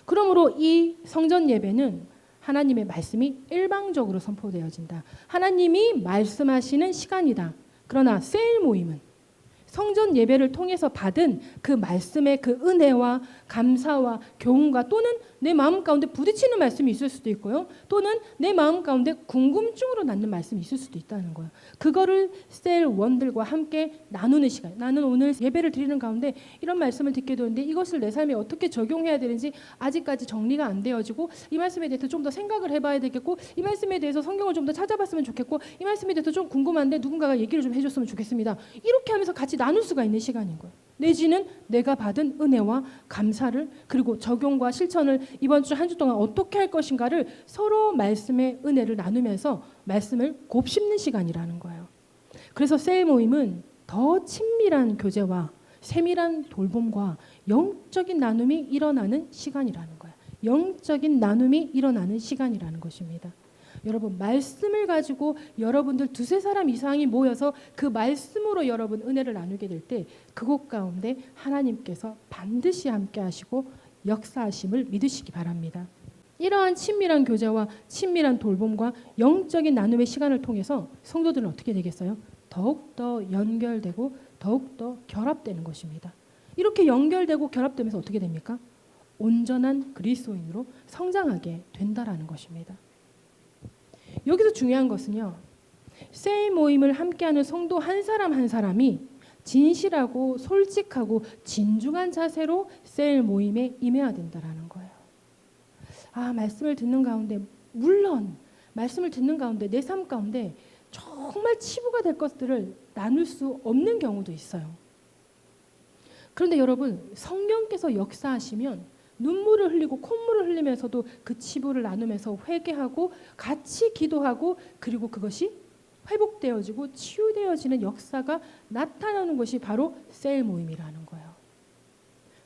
그러므로 이 성전 예배는 하나님의 말씀이 일방적으로 선포되어진다. 하나님이 말씀하시는 시간이다. 그러나 셀 모임은 성전 예배를 통해서 받은 그 말씀의 그 은혜와 감사와 교훈과 또는 내 마음 가운데 부딪히는 말씀이 있을 수도 있고요. 또는 내 마음 가운데 궁금증으로 낳는 말씀이 있을 수도 있다는 거예요. 그거를 셀원들과 함께 나누는 시간. 나는 오늘 예배를 드리는 가운데 이런 말씀을 듣게 되는데 이것을 내 삶에 어떻게 적용해야 되는지 아직까지 정리가 안 되어지고 이 말씀에 대해서 좀 더 생각을 해봐야 되겠고 이 말씀에 대해서 성경을 좀 더 찾아봤으면 좋겠고 이 말씀에 대해서 좀 궁금한데 누군가가 얘기를 좀 해줬으면 좋겠습니다. 이렇게 하면서 같이 나눌 수가 있는 시간인 거예요. 내지는 내가 받은 은혜와 감사를 그리고 적용과 실천을 이번 주 한 주 동안 어떻게 할 것인가를 서로 말씀의 은혜를 나누면서 말씀을 곱씹는 시간이라는 거예요. 그래서 셀 모임은 더 친밀한 교제와 세밀한 돌봄과 영적인 나눔이 일어나는 시간이라는 거예요. 영적인 나눔이 일어나는 시간이라는 것입니다. 여러분 말씀을 가지고 여러분들 두세 사람 이상이 모여서 그 말씀으로 여러분 은혜를 나누게 될 때 그곳 가운데 하나님께서 반드시 함께 하시고 역사하심을 믿으시기 바랍니다. 이러한 친밀한 교제와 친밀한 돌봄과 영적인 나눔의 시간을 통해서 성도들은 어떻게 되겠어요? 더욱더 연결되고 더욱더 결합되는 것입니다. 이렇게 연결되고 결합되면서 어떻게 됩니까? 온전한 그리스도인으로 성장하게 된다라는 것입니다. 여기서 중요한 것은요. 셀 모임을 함께하는 성도 한 사람 한 사람이 진실하고 솔직하고 진중한 자세로 셀 모임에 임해야 된다라는 거예요. 말씀을 듣는 가운데 물론 말씀을 듣는 가운데 내 삶 가운데 정말 치부가 될 것들을 나눌 수 없는 경우도 있어요. 그런데 여러분 성령께서 역사하시면 눈물을 흘리고 콧물을 흘리면서도 그 치부를 나누면서 회개하고 같이 기도하고 그리고 그것이 회복되어지고 치유되어지는 역사가 나타나는 것이 바로 셀 모임이라는 거예요.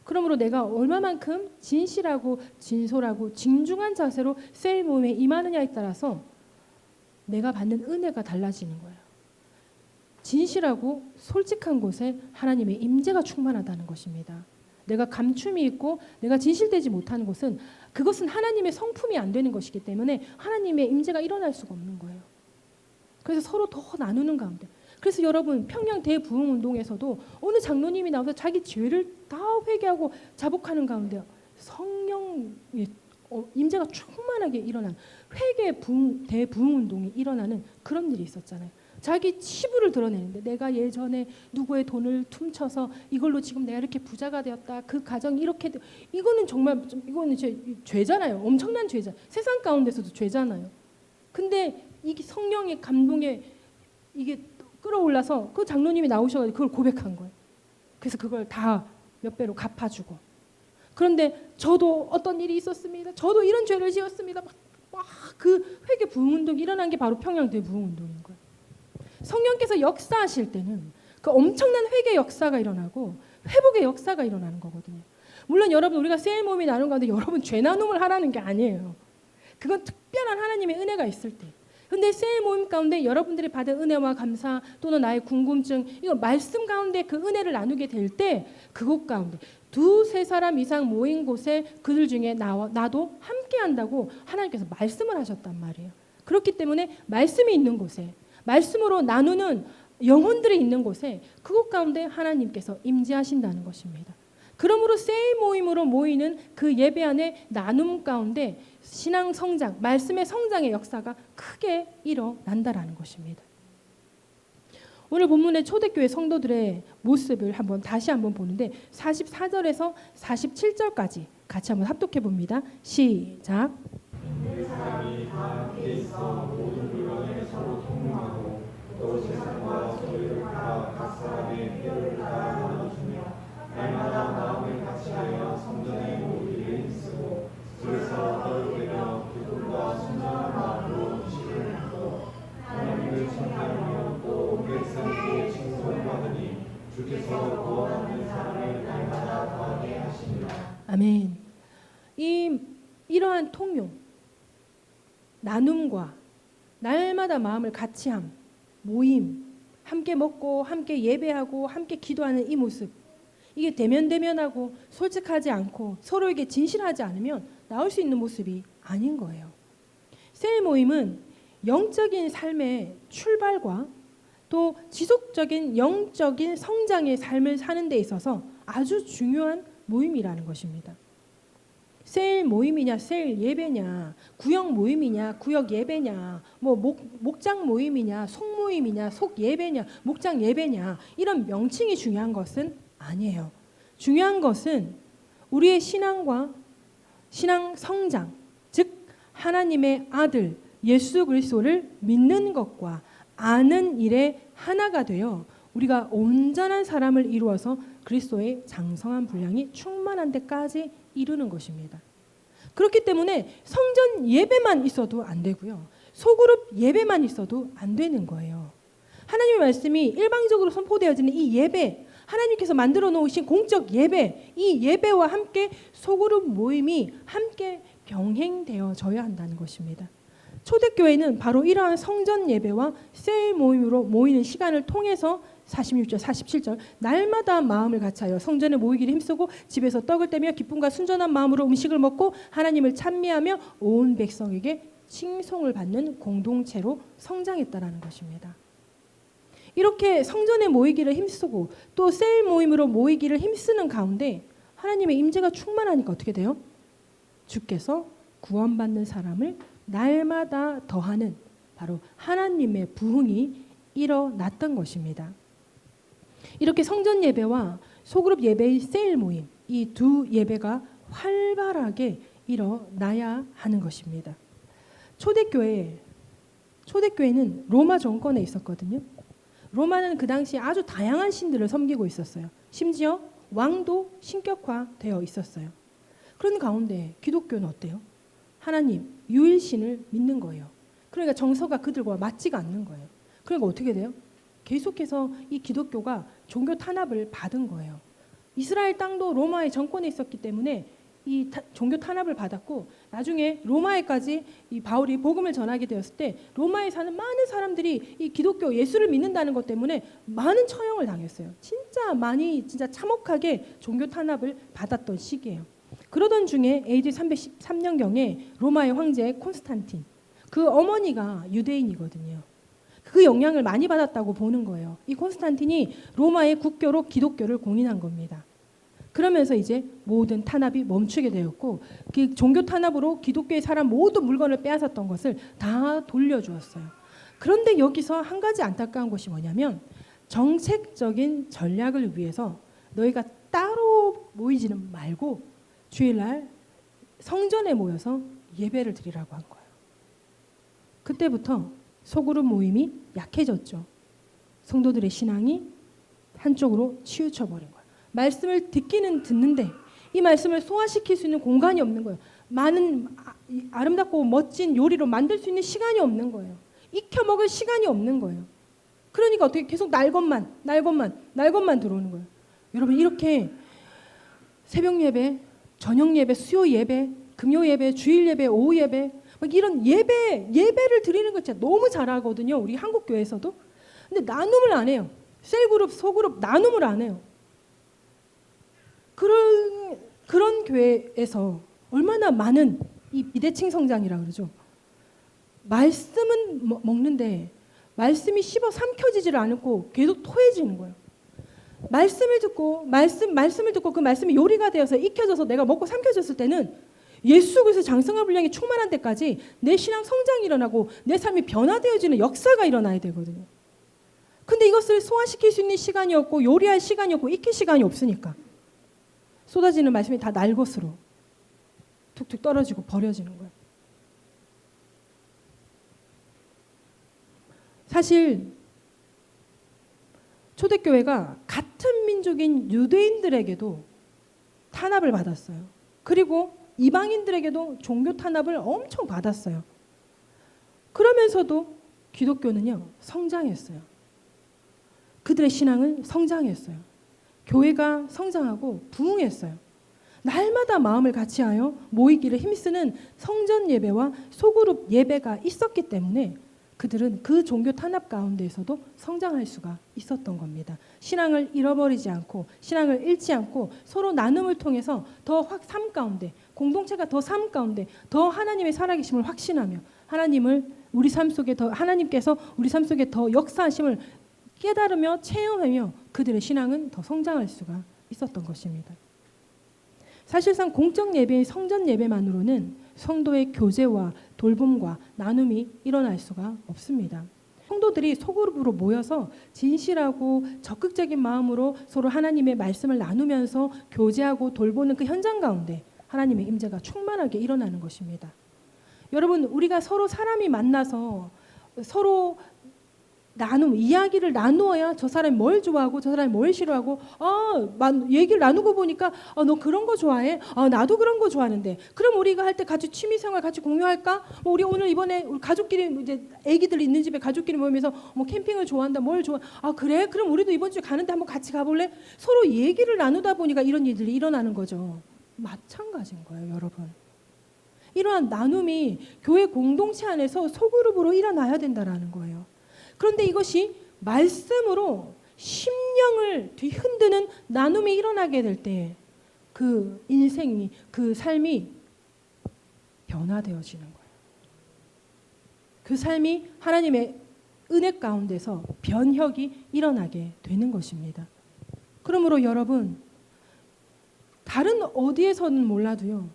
그러므로 내가 얼마만큼 진실하고 진솔하고 진중한 자세로 셀 모임에 임하느냐에 따라서 내가 받는 은혜가 달라지는 거예요. 진실하고 솔직한 곳에 하나님의 임재가 충만하다는 것입니다. 내가 감춤이 있고 내가 진실되지 못하는 곳은 그것은 하나님의 성품이 안 되는 것이기 때문에 하나님의 임재가 일어날 수가 없는 거예요. 그래서 서로 더 나누는 가운데, 그래서 여러분 평양 대부흥운동에서도 어느 장로님이 나와서 자기 죄를 다 회개하고 자복하는 가운데 성령의 임재가 충만하게 일어난 회개 대부흥운동이 일어나는 그런 일이 있었잖아요. 자기 치부를 드러내는데 내가 예전에 누구의 돈을 훔쳐서 이걸로 지금 내가 이렇게 부자가 되었다. 그 가정이 이렇게 이거는 정말 이거는 죄잖아요. 엄청난 죄잖아요. 세상 가운데서도 죄잖아요. 근데 이게 성령의 감동에 이게 끌어올라서 그 장로님이 나오셔가지고 그걸 고백한 거예요. 그래서 그걸 다 몇 배로 갚아주고. 그런데 저도 어떤 일이 있었습니다. 저도 이런 죄를 지었습니다. 막 그 회개 부흥운동이 일어난 게 바로 평양 대부흥운동인 거예요. 성령께서 역사하실 때는 그 엄청난 회개 역사가 일어나고 회복의 역사가 일어나는 거거든요. 물론 여러분 우리가 셀 모임이 나누는 가운데 여러분 죄 나눔을 하라는 게 아니에요. 그건 특별한 하나님의 은혜가 있을 때. 근데 셀 모임 가운데 여러분들이 받은 은혜와 감사 또는 나의 궁금증 이거 말씀 가운데 그 은혜를 나누게 될 때 그곳 가운데 두세 사람 이상 모인 곳에 그들 중에 나도 함께 한다고 하나님께서 말씀을 하셨단 말이에요. 그렇기 때문에 말씀이 있는 곳에 말씀으로 나누는 영혼들이 있는 곳에 그곳 가운데 하나님께서 임재하신다는 것입니다. 그러므로 셀 모임으로 모이는 그 예배 안에 나눔 가운데 신앙 성장, 말씀의 성장의 역사가 크게 일어난다라는 것입니다. 오늘 본문의 초대교회 성도들의 모습을 다시 한번 보는데 44절에서 47절까지 같이 한번 합독해 봅니다. 시작. 그 사람이 다 함께 있어 모든 물건에 서로 동무하고 또 재산과 소유를 팔아 각 사람의 필요를 다 나눠주며 날마다 마음을 같이하여 성전에 모이기를 힘쓰고 그래서 떠들며 기쁨과 순전한 마음으로 음식을 먹고 하나님을 찬양하며 또 백성에게 칭송을 받으니 주께서 구원하는 사람을 날마다 더하게 하시니라. 아멘. 이러한 통용, 나눔과 날마다 마음을 같이함, 모임, 함께 먹고 함께 예배하고 함께 기도하는 이 모습, 이게 대면대면하고 솔직하지 않고 서로에게 진실하지 않으면 나올 수 있는 모습이 아닌 거예요. 셀 모임은 영적인 삶의 출발과 또 지속적인 영적인 성장의 삶을 사는 데 있어서 아주 중요한 모임이라는 것입니다. 셀 모임이냐 셀 예배냐 구역 모임이냐 구역 예배냐 뭐 목장 모임이냐 속 모임이냐 속 예배냐 목장 예배냐 이런 명칭이 중요한 것은 아니에요. 중요한 것은 우리의 신앙과 신앙 성장, 즉 하나님의 아들 예수 그리스도를 믿는 것과 아는 일에 하나가 되어 우리가 온전한 사람을 이루어서 그리스도의 장성한 분량이 충만한 데까지 이루는 것입니다. 그렇기 때문에 성전 예배만 있어도 안 되고요. 소그룹 예배만 있어도 안 되는 거예요. 하나님의 말씀이 일방적으로 선포되어지는 이 예배, 하나님께서 만들어 놓으신 공적 예배, 이 예배와 함께 소그룹 모임이 함께 병행되어져야 한다는 것입니다. 초대교회는 바로 이러한 성전 예배와 셀 모임으로 모이는 시간을 통해서 46절, 47절 날마다 마음을 같이하여 성전에 모이기를 힘쓰고 집에서 떡을 떼며 기쁨과 순전한 마음으로 음식을 먹고 하나님을 찬미하며 온 백성에게 칭송을 받는 공동체로 성장했다라는 것입니다. 이렇게 성전에 모이기를 힘쓰고 또 셀 모임으로 모이기를 힘쓰는 가운데 하나님의 임재가 충만하니까 어떻게 돼요? 주께서 구원받는 사람을 날마다 더하는 바로 하나님의 부흥이 일어났던 것입니다. 이렇게 성전 예배와 소그룹 예배의 셀 모임, 이 두 예배가 활발하게 일어나야 하는 것입니다. 초대교회는 로마 정권에 있었거든요. 로마는 그 당시에 아주 다양한 신들을 섬기고 있었어요. 심지어 왕도 신격화되어 있었어요. 그런 가운데 기독교는 어때요? 하나님, 유일신을 믿는 거예요. 그러니까 정서가 그들과 맞지가 않는 거예요. 그러니까 어떻게 돼요? 계속해서 이 기독교가 종교 탄압을 받은 거예요. 이스라엘 땅도 로마의 정권에 있었기 때문에 이 종교 탄압을 받았고 나중에 로마에까지 이 바울이 복음을 전하게 되었을 때 로마에 사는 많은 사람들이 이 기독교 예수를 믿는다는 것 때문에 많은 처형을 당했어요. 진짜 많이 진짜 참혹하게 종교 탄압을 받았던 시기예요. 그러던 중에 AD 313년경에 로마의 황제 콘스탄틴 그 어머니가 유대인이거든요. 그 영향을 많이 받았다고 보는 거예요. 이 콘스탄틴이 로마의 국교로 기독교를 공인한 겁니다. 그러면서 이제 모든 탄압이 멈추게 되었고 그 종교 탄압으로 기독교의 사람 모든 물건을 빼앗았던 것을 다 돌려주었어요. 그런데 여기서 한 가지 안타까운 것이 뭐냐면 정책적인 전략을 위해서 너희가 따로 모이지는 말고 주일날 성전에 모여서 예배를 드리라고 한 거예요. 그때부터 소그룹 모임이 약해졌죠. 성도들의 신앙이 한쪽으로 치우쳐 버린 거예요. 말씀을 듣기는 듣는데 이 말씀을 소화시킬 수 있는 공간이 없는 거예요. 많은 아름답고 멋진 요리로 만들 수 있는 시간이 없는 거예요. 익혀 먹을 시간이 없는 거예요. 그러니까 어떻게 계속 날 것만 들어오는 거예요. 여러분 이렇게 새벽 예배, 저녁 예배, 수요 예배, 금요 예배, 주일 예배, 오후 예배 막 이런 예배를 드리는 거 진짜 너무 잘하거든요. 우리 한국 교회에서도. 근데 나눔을 안 해요. 셀그룹, 소그룹 나눔을 안 해요. 그런 교회에서 얼마나 많은 이 비대칭 성장이라 그러죠. 말씀은 먹는데 말씀이 씹어 삼켜지지를 않고 계속 토해지는 거예요. 말씀을 듣고 그 말씀이 요리가 되어서 익혀져서 내가 먹고 삼켜졌을 때는 예수 그리스도 장성한 분량이 충만한 때까지 내 신앙 성장이 일어나고 내 삶이 변화되어지는 역사가 일어나야 되거든요. 근데 이것을 소화시킬 수 있는 시간이 없고 요리할 시간이 없고 익힐 시간이 없으니까 쏟아지는 말씀이 다 날 것으로 툭툭 떨어지고 버려지는 거예요. 사실 초대교회가 같은 민족인 유대인들에게도 탄압을 받았어요. 그리고 이방인들에게도 종교 탄압을 엄청 받았어요. 그러면서도 기독교는요 성장했어요. 그들의 신앙은 성장했어요. 교회가 성장하고 부흥했어요. 날마다 마음을 같이하여 모이기를 힘쓰는 성전 예배와 소그룹 예배가 있었기 때문에 그들은 그 종교 탄압 가운데에서도 성장할 수가 있었던 겁니다. 신앙을 잃어버리지 않고 신앙을 잃지 않고 서로 나눔을 통해서 더 삶 가운데 공동체가 더 삶 가운데 더 하나님의 살아계심을 확신하며 하나님께서 우리 삶 속에 더 역사하심을 깨달으며 체험하며 그들의 신앙은 더 성장할 수가 있었던 것입니다. 사실상 공적 예배의 성전 예배만으로는 성도의 교제와 돌봄과 나눔이 일어날 수가 없습니다. 성도들이 소그룹으로 모여서 진실하고 적극적인 마음으로 서로 하나님의 말씀을 나누면서 교제하고 돌보는 그 현장 가운데 하나님의 임재가 충만하게 일어나는 것입니다. 여러분 우리가 서로 사람이 만나서 서로 이야기를 나누어야 저 사람이 뭘 좋아하고 저 사람이 뭘 싫어하고 얘기를 나누고 보니까 너 그런 거 좋아해? 나도 그런 거 좋아하는데 그럼 우리가 할 때 같이 취미생활 같이 공유할까? 우리 오늘 이번에 우리 가족끼리 이제 애기들 있는 집에 가족끼리 모이면서 캠핑을 좋아한다 뭘 좋아? 그래? 그럼 우리도 이번 주에 가는데 한번 같이 가볼래? 서로 얘기를 나누다 보니까 이런 일들이 일어나는 거죠. 마찬가지인 거예요 여러분. 이러한 나눔이 교회 공동체 안에서 소그룹으로 일어나야 된다라는 거예요. 그런데 이것이 말씀으로 심령을 뒤흔드는 나눔이 일어나게 될 때 그 인생이 그 삶이 변화되어지는 거예요. 그 삶이 하나님의 은혜 가운데서 변혁이 일어나게 되는 것입니다. 그러므로 여러분 다른 어디에서는 몰라도요.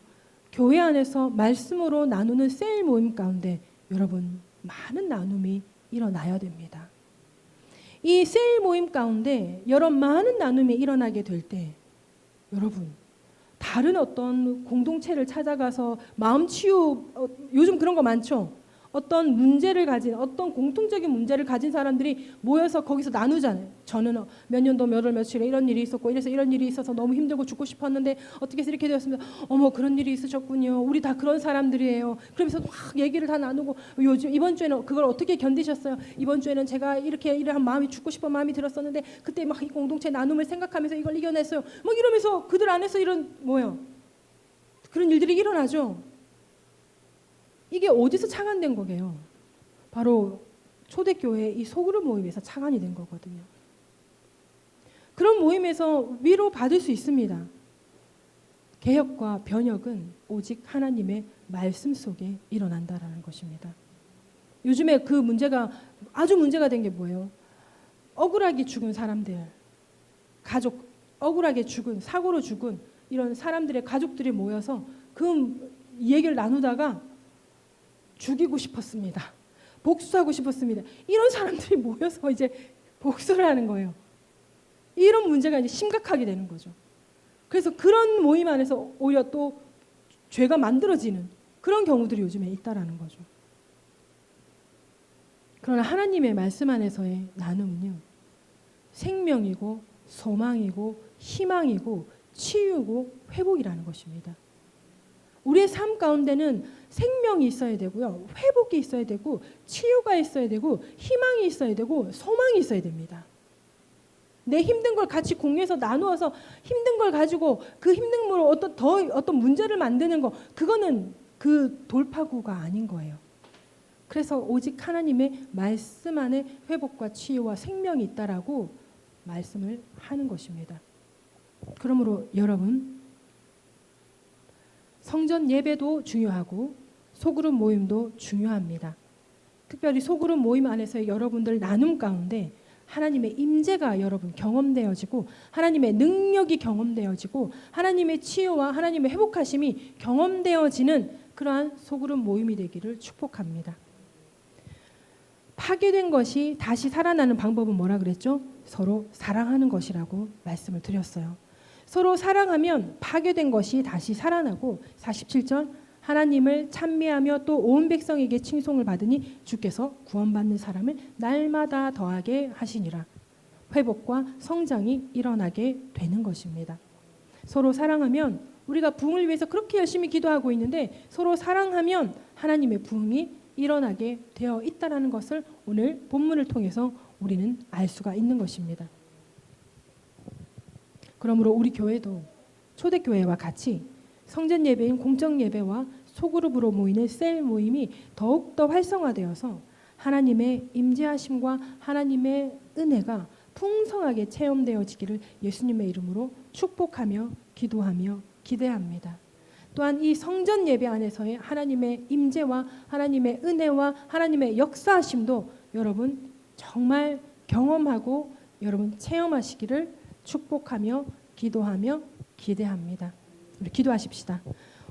교회 안에서 말씀으로 나누는 셀 모임 가운데 여러분 많은 나눔이 일어나야 됩니다. 이 셀 모임 가운데 여러 많은 나눔이 일어나게 될 때 여러분 다른 어떤 공동체를 찾아가서 마음 치유 요즘 그런 거 많죠. 어떤 문제를 가진 어떤 공통적인 문제를 가진 사람들이 모여서 거기서 나누잖아요. 저는 몇 년도 몇 월 며칠에 이런 일이 있었고 이래서 이런 일이 있어서 너무 힘들고 죽고 싶었는데 어떻게 해서 이렇게 되었습니다. 어머 그런 일이 있으셨군요. 우리 다 그런 사람들이에요. 그러면서 막 얘기를 다 나누고 요즘 이번 주에는 그걸 어떻게 견디셨어요? 이번 주에는 제가 이렇게 이런 마음이 죽고 싶은 마음이 들었었는데 그때 막 이 공동체 나눔을 생각하면서 이걸 이겨냈어요. 막 이러면서 그들 안에서 이런 그런 일들이 일어나죠. 이게 어디서 창안된 거게요? 바로 초대교회 이 소그룹 모임에서 창안이 된 거거든요. 그런 모임에서 위로 받을 수 있습니다. 개혁과 변혁은 오직 하나님의 말씀 속에 일어난다라는 것입니다. 요즘에 그 문제가 아주 문제가 된 게 뭐예요? 억울하게 죽은 사람들, 가족 억울하게 죽은 사고로 죽은 이런 사람들의 가족들이 모여서 그 얘기를 나누다가 죽이고 싶었습니다. 복수하고 싶었습니다. 이런 사람들이 모여서 이제 복수를 하는 거예요. 이런 문제가 이제 심각하게 되는 거죠. 그래서 그런 모임 안에서 오히려 또 죄가 만들어지는 그런 경우들이 요즘에 있다라는 거죠. 그러나 하나님의 말씀 안에서의 나눔은요, 생명이고 소망이고 희망이고 치유고 회복이라는 것입니다. 우리의 삶 가운데는 생명이 있어야 되고요, 회복이 있어야 되고, 치유가 있어야 되고, 희망이 있어야 되고, 소망이 있어야 됩니다. 내 힘든 걸 같이 공유해서 나누어서 힘든 걸 가지고 그 힘든 걸로 어떤 문제를 만드는 거, 그거는 그 돌파구가 아닌 거예요. 그래서 오직 하나님의 말씀 안에 회복과 치유와 생명이 있다라고 말씀을 하는 것입니다. 그러므로 여러분, 성전 예배도 중요하고 소그룹 모임도 중요합니다. 특별히 소그룹 모임 안에서의 여러분들 나눔 가운데 하나님의 임재가 여러분 경험되어지고 하나님의 능력이 경험되어지고 하나님의 치유와 하나님의 회복하심이 경험되어지는 그러한 소그룹 모임이 되기를 축복합니다. 파괴된 것이 다시 살아나는 방법은 뭐라 그랬죠? 서로 사랑하는 것이라고 말씀을 드렸어요. 서로 사랑하면 파괴된 것이 다시 살아나고 47절 하나님을 찬미하며 또 온 백성에게 칭송을 받으니 주께서 구원받는 사람을 날마다 더하게 하시니라. 회복과 성장이 일어나게 되는 것입니다. 서로 사랑하면 우리가 부흥을 위해서 그렇게 열심히 기도하고 있는데 서로 사랑하면 하나님의 부흥이 일어나게 되어 있다는 것을 오늘 본문을 통해서 우리는 알 수가 있는 것입니다. 그러므로 우리 교회도 초대교회와 같이 성전 예배인 공적 예배와 소그룹으로 모이는 셀 모임이 더욱더 활성화되어서 하나님의 임재하심과 하나님의 은혜가 풍성하게 체험되어지기를 예수님의 이름으로 축복하며 기도하며 기대합니다. 또한 이 성전 예배 안에서의 하나님의 임재와 하나님의 은혜와 하나님의 역사하심도 여러분 정말 경험하고 여러분 체험하시기를 축복하며 기도하며 기대합니다. 우리 기도하십시다.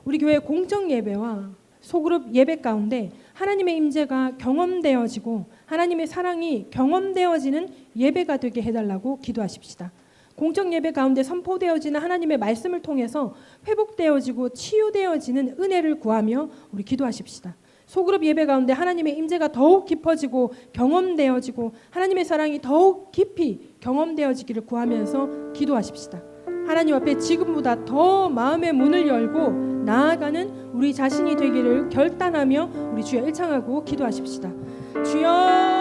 우리 교회 공적 예배와 소그룹 예배 가운데 하나님의 임재가 경험되어지고 하나님의 사랑이 경험되어지는 예배가 되게 해달라고 기도하십시다. 공적 예배 가운데 선포되어지는 하나님의 말씀을 통해서 회복되어지고 치유되어지는 은혜를 구하며 우리 기도하십시다. 소그룹 예배 가운데 하나님의 임재가 더욱 깊어지고 경험되어지고 하나님의 사랑이 더욱 깊이 경험되어지기를 구하면서 기도하십시다. 하나님 앞에 지금보다 더 마음의 문을 열고 나아가는 우리 자신이 되기를 결단하며 우리 주여 일창하고 기도하십시다. 주여